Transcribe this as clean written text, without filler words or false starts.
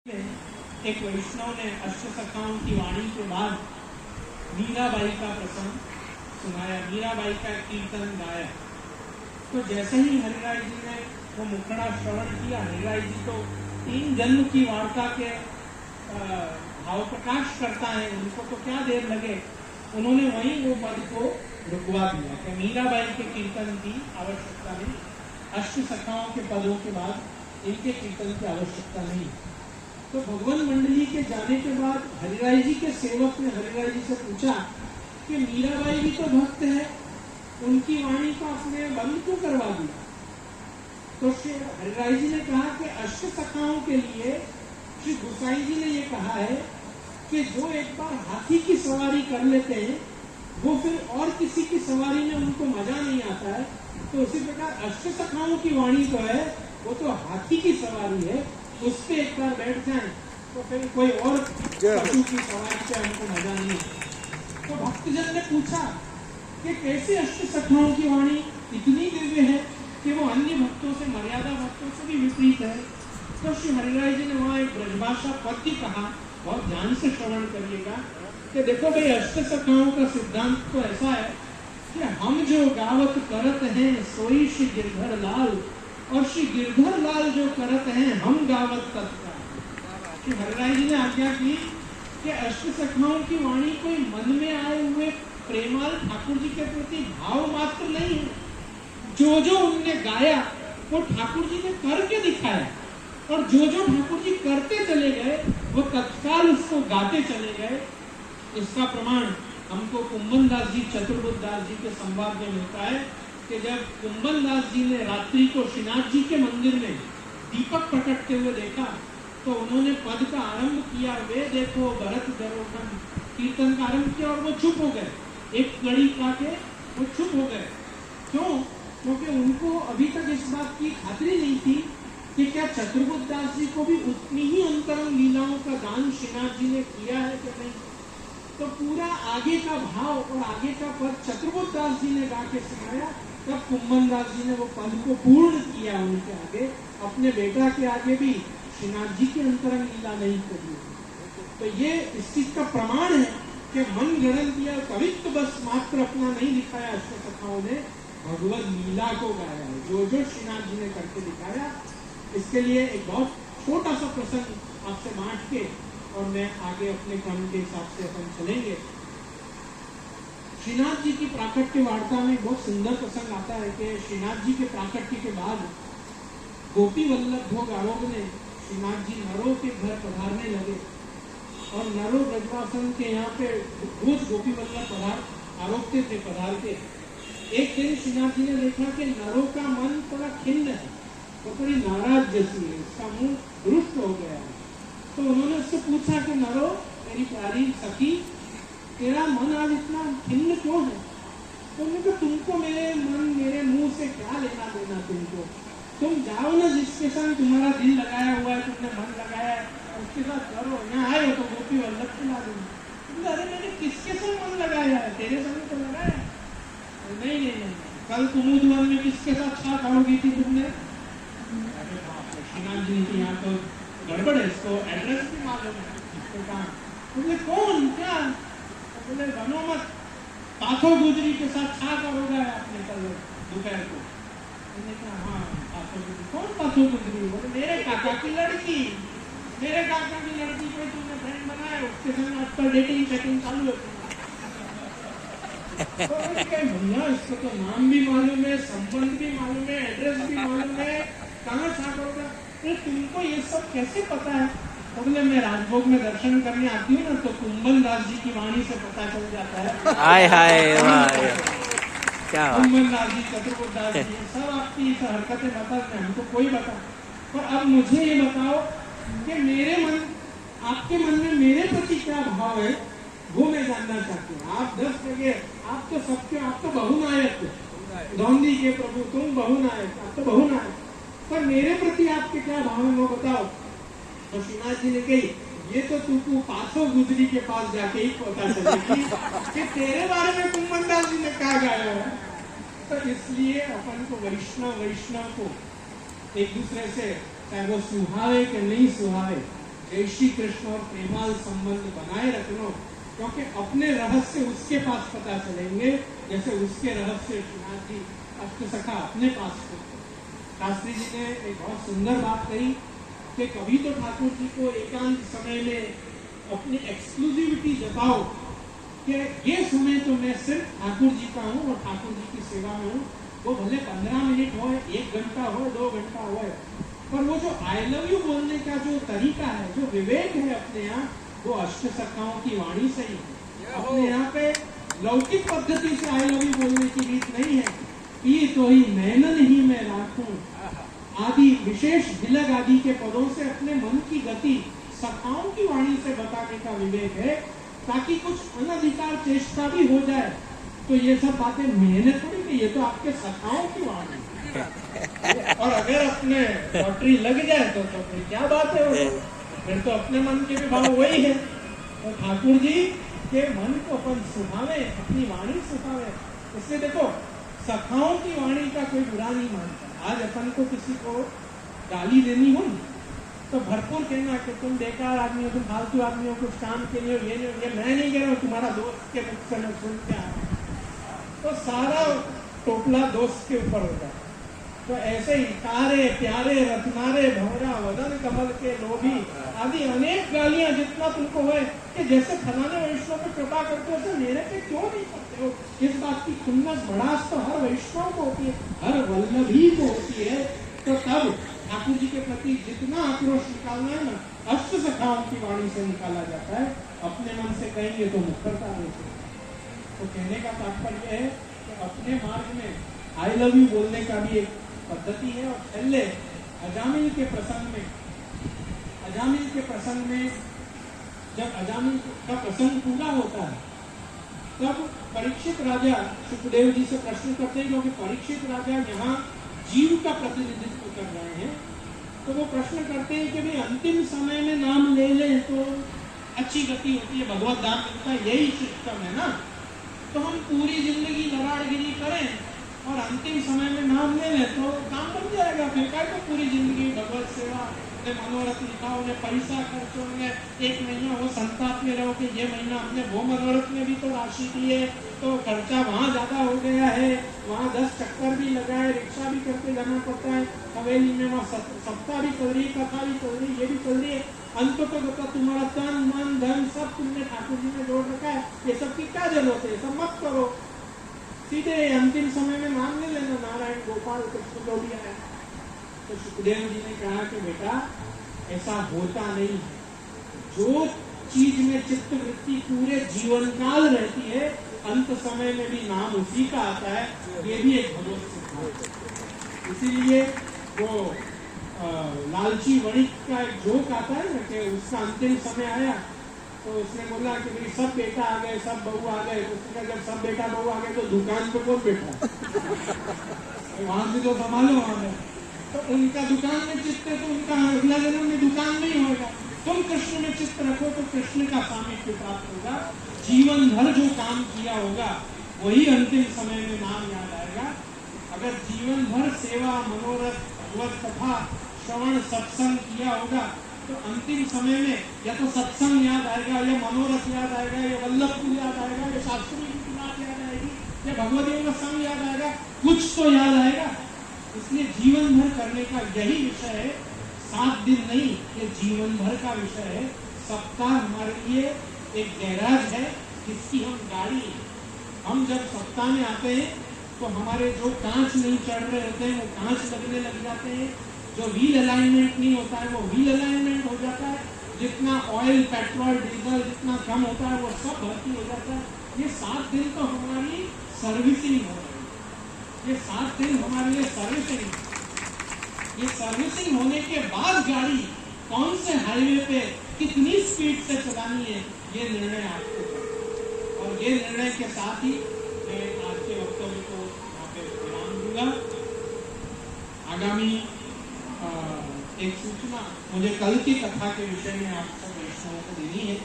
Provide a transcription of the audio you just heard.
एक वैष्णव ने अष्टसखाओं की वाणी के बाद मीराबाई का प्रसंग सुनाया, मीराबाई का कीर्तन गाया। तो जैसे ही हरिराय जी ने वो मुखड़ा श्रवण किया, हरिराय जी तो 3 जन्म की वार्ता के भाव प्रकाश करता है, उनको तो क्या देर लगे, उन्होंने वहीं वो पद को रुकवा दिया कि मीराबाई के कीर्तन की आवश्यकता नहीं, अष्टसखाओं के पदों के बाद इनके कीर्तन की आवश्यकता नहीं। तो भगवान मंडली के जाने के बाद हरिराय जी के सेवक ने हरिराय जी से पूछा कि मीराबाई भी तो भक्त है, उनकी वाणी को आपने बंद क्यों करवा दिया? तो श्री हरिराय जी ने कहा कि अष्टसखाओं के लिए श्री गोसाई जी ने ये कहा है कि जो एक बार हाथी की सवारी कर लेते हैं वो फिर और किसी की सवारी में उनको मजा नहीं आता है। तो उसी प्रकार अष्टसखाओं की वाणी तो है, वो तो हाथी की सवारी है, उस पे एक बार बैठ जाए तो फिर कोई और पशु की सवारी पे हमको मजा नहीं है। तो भक्तजन ने पूछा कि कैसे अष्टसखाओं की वाणी इतनी दिव्य है कि वो अन्य भक्तों से, मर्यादा भक्तों से भी विपरीत है। तो श्री हरिराय जी ने वहाँ एक ब्रजभाषा पद्य कहा, बहुत ध्यान से श्रवण करिएगा कि देखो भाई, अष्टसखाओं का सिद्धांत तो ऐसा है कि हम जो गावत करत हैं सोई श्री गिरधर लाल, और श्री गिरधर लाल जो करत हैं हम गावत तत्काल। श्री हरिराय जी ने आज्ञा की कि अष्टसखाओं की वाणी कोई मन में आए हुए प्रेमाल ठाकुर जी के प्रति भाव मात्र नहीं है, जो जो उनने गाया वो ठाकुर जी ने करके दिखाया, और जो जो ठाकुर जी करते चले गए वो तत्काल उसको गाते चले गए। इसका प्रमाण हमको कुंभन दास जी, चतुर्बुद्ध दास जी के संवाद में मिलता है कि जब कुंभन दास जी ने रात्रि को श्रीनाथ जी के मंदिर में दीपक प्रकटते हुए देखा तो उन्होंने पद का आरंभ किया, वे देखो भरत दरोगन, कीर्तन का आरंभ किया और वो चुप हो गए, एक कड़ी का के वो चुप हो गए। क्यों? क्योंकि उनको अभी तक इस बात की खातरी नहीं थी कि क्या चतुर्बुद्ध दास जी को भी उतनी ही अंतरंग लीलाओं का दान श्रीनाथ जी ने किया है कि नहीं। तो पूरा आगे का भाव और आगे का पद चतुर्बुद्ध दास जी ने गा के सुनाया, तब कुंभन दास जी ने वो पद को पूर्ण किया उनके आगे, अपने बेटा के आगे भी श्रीनाथ जी की अंतरंग लीला नहीं करी। तो ये इस चीज का प्रमाण है कि मन गणन दिया, कवित्व बस मात्र अपना नहीं दिखाया, अष्टसखाओं ने भगवत लीला को गाया है, जो जो श्रीनाथ जी ने करके दिखाया। इसके लिए एक बहुत छोटा सा प्रसंग आपसे बांट के और मैं आगे अपने क्रम के हिसाब से अपन चलेंगे। श्रीनाथ जी की प्राकट्य वार्ता में बहुत सुंदर प्रसंग आता है कि श्रीनाथ जी के प्राकट्य के बाद गोपी वल्लभ भोग आरोग ने श्रीनाथ जी नरों के घर पधारने लगे, और नरों ब्रजवासन के यहाँ पे रोज गोपी वल्लभ आरोगते थे, पधारते। एक दिन श्रीनाथ जी ने देखा कि नरों का मन थोड़ा खिन्न है, वो थोड़ी नाराज जैसी है, उसका मुंह रुष्ट हो गया है। तो उन्होंने उससे पूछा कि नरो, मेरी प्यारी सखी, तेरा मन आज इतना खिन्न क्यों है? तो उन्होंने कहा, तुमको मेरे मन, मेरे मुंह से क्या लेना देना तुमको, तुम जाओ ना जिसके संग तुम्हारा दिल लगाया हुआ है, तुमने मन लगाया है, उसके साथ करो। यहाँ आए हो तो गोपी वल्लभ खिला दूंगी। अरे मैंने किसके संग मन लगाया है? तेरे संग तो लगाया है। नहीं नहीं नहीं, कल कुमुदवन में किसके साथ छा खाओगी थी तुमने? अरे बाप रे, श्रीनाथ जी के यहाँ तो गड़बड़ है, इसको एड्रेस भी मालूम है, इसको कहा। बोले कौन, क्या? बोले बनो मत, पाथो गुजरी के साथ छा करोगा आपने कल दोपहर को। मैंने कहा हाँ पाथो गुजरी। कौन पाथो गुजरी? बोले मेरे काका की लड़की, मेरे काका की लड़की को तुमने फ्रेंड बनाया, उसके संग आजकल डेटिंग सेटिंग चालू है। तो भैया इसको तो नाम भी मालूम है, संबंध भी मालूम है, एड्रेस भी मालूम है, कहाँ छा करोगा? तो तुमको ये सब कैसे पता है? तो बोले मैं राजभोग में दर्शन करने आती हूँ ना, तो कुंभन दास जी की वाणी से पता चल जाता है। हाय हाय क्या कुंभन दास जी, चतुर्बुद्ध दास जी, सब आपकी हरकतें बताते हैं, हमको कोई बता। पर अब मुझे ये बताओ कि मेरे मन, आपके मन में मेरे प्रति क्या भाव है, वो मैं जानना चाहती हूँ। आप 10 जगह, आप तो सबके, आप तो बहुनायक, धौंधी के प्रभु तुम बहुनायक, आप तो बहुनायक, पर मेरे प्रति आपके क्या भाव है वो बताओ। तो श्रीनाथ जी ने कही, ये तो तू पाथो गुजरी के पास जाके ही पता चलेगी कि तेरे बारे में कुंभन दास जी ने क्या गाया है। तो इसलिए अपन को वैष्णव को एक दूसरे से, चाहे वो सुहावे कि नहीं सुहावे, जय श्री कृष्ण और प्रेमाल संबंध बनाए रखना, क्योंकि अपने रहस्य उसके पास पता चलेंगे जैसे उसके रहस्य श्रीनाथ जी अष्टसखा अपने पास थे। शास्त्री जी ने एक बहुत सुंदर बात कही कि कभी तो ठाकुर जी को एकांत समय में अपनी एक्सक्लूसिविटी जताओ कि ये समय तो मैं सिर्फ ठाकुर जी का हूँ और ठाकुर जी की सेवा में हूँ, वो भले 15 मिनट हो, 1 घंटा हो, 2 घंटा हो, पर वो जो आई लव यू बोलने का जो तरीका है, जो विवेक है अपने यहाँ, वो अष्टसखाओं की वाणी से ही है। अपने यहाँ पे लौकिक पद्धति से आई लव यू बोलने की रीत नहीं है। ये तो ही नैनन ही मैं राखूं आदि विशेष भिलग आदि के पदों से अपने मन की गति सखाओं की वाणी से बताने का विवेक है, ताकि कुछ अनधिकार चेष्टा भी हो जाए तो ये सब बातें मैंने थोड़ी की, ये तो आपके सखाओं की वाणी है। और अगर अपने लॉटरी लग जाए तो फिर क्या बात है, वो फिर तो अपने मन के भी भाव वही है। तो ठाकुर जी के मन को अपन सुहावे, अपनी वाणी सुहावे। इसलिए देखो, सखाओं की वाणी का कोई बुरा नहीं मानता। आज अपन को किसी को गाली देनी हो तो भरपूर कहना कि तुम बेकार आदमी हो, तुम फालतू आदमी हो, कुछ काम के लिए हो, ये नहीं, ये मैं नहीं कह रहा हूँ, तुम्हारा दोस्त के मुख से मैं सुन के आया, तो सारा टोपला दोस्त के ऊपर होता है। तो ऐसे ही तारे प्यारे रत्नारे भंवरा वदन कमल के लोभी आदि अनेक गालियां जितना तुमको है कि जैसे फलाने वैष्णव पे कृपा करते हो, मेरे पे क्यों नहीं करते हो, इस बात की खुन्नस भड़ास तो हर वैष्णव को होती है, हर वल्लभी को होती है। तो तब ठाकुर जी के प्रति जितना आक्रोश निकालना है ना, अष्टसखाओं की वाणी से निकाला जाता है। अपने मन से कहेंगे तो मुखरता नहीं। तो कहने का तात्पर्य है कि अपने मार्ग में आई लव यू बोलने का भी एक पद्धति है। और पहले अजामिल के प्रसंग में जब अजामिल का प्रसंग पूरा होता है तब परीक्षित राजा सुखदेव जी से प्रश्न करते हैं, क्योंकि परीक्षित राजा यहाँ जीव का प्रतिनिधित्व कर रहे हैं। तो वो प्रश्न करते हैं कि भाई अंतिम समय में नाम ले लें तो अच्छी गति होती है, भगवत दान मिलता है, यही सिस्टम है ना। तो हम पूरी जिंदगी लड़ाड़गिरी करें और अंतिम समय में नाम ले लें तो काम बन जाएगा। फिर क्या तो पूरी जिंदगी भगवत सेवा ने मनोरथ लिखा, उन्हें पैसा खर्च होंगे, 1 महीना वो संताप में रहो कि ये महीना हमने वो मनोरथ में भी तो राशि दी है, तो खर्चा वहाँ ज्यादा हो गया है, वहाँ 10 चक्कर भी लगाए, रिक्शा भी करके जाना पड़ता है, हवेली में वहाँ सप्ताह भी चल रही, कथा भी चल रही, ये भी चल रही है। अंत तो तुम्हारा तन मन धन सब तुमने ठाकुर जी ने जोड़ रखा है, ये सब की क्या जरूरत है, सब मत करो, सीधे अंतिम समय में मान ले लेना नारायण गोपाल कृष्ण जो भी आया। तो सुखदेव जी ने कहा कि बेटा ऐसा होता नहीं है, जो चीज में चित्त वृत्ति पूरे जीवन काल रहती है, अंत समय में भी नाम उसी का आता है, ये भी एक भगवत सिद्धांत है। इसीलिए वो लालची वणिक का एक जोक आता है ना कि उसका अंतिम समय आया तो उसने बोला कि भाई सब बेटा आ गए, सब बहू आ गए। तो उसने कहा जब सब बेटा बहू आ गए तो दुकान पे कौन बैठा वहां से तो संभालो वहां में, तो उनका दुकान में चित्त है तो उनका अगला जन्म में दुकान नहीं होगा। तुम कृष्ण में चित्त रखो तो कृष्ण का सामिप्य प्राप्त होगा, जीवन भर जो काम किया होगा वही अंतिम समय में नाम याद आएगा। अगर जीवन भर सेवा मनोरथ भगवत कथा श्रवण सत्संग किया होगा तो अंतिम समय में या तो सत्संग याद आएगा, या मनोरथ याद आएगा, या वल्लभपुर याद आएगा, या शास्त्री की बात याद आएगी, या भगवदियों का संग याद आएगा, कुछ तो याद आएगा। इसलिए जीवन भर करने का यही विषय है, 7 दिन नहीं, ये जीवन भर का विषय है। सप्ताह हमारे लिए एक गैराज है जिसकी हम गाड़ी, हम जब सप्ताह में आते हैं तो हमारे जो कांच नहीं चढ़ रहे होते हैं वो कांच लगने लग जाते हैं, जो व्हील अलाइनमेंट नहीं होता है वो व्हील अलाइनमेंट हो जाता है, जितना ऑयल पेट्रोल डीजल जितना कम होता है वो सब भर्ती हो जाता है। ये 7 दिन तो हमारी सर्विसिंग हो रही है, ये 7 दिन हमारे लिए सर्विसिंग। ये सर्विसिंग होने के बाद गाड़ी कौन से हाईवे पे कितनी स्पीड से चलानी है ये निर्णय आपको करना। और ये निर्णय के साथ ही मैं आज के वक्तव्य को यहाँ पे विराम दूंगा। आगामी एक सूचना मुझे कल की कथा के विषय में आप सब वैष्णवों को देनी है।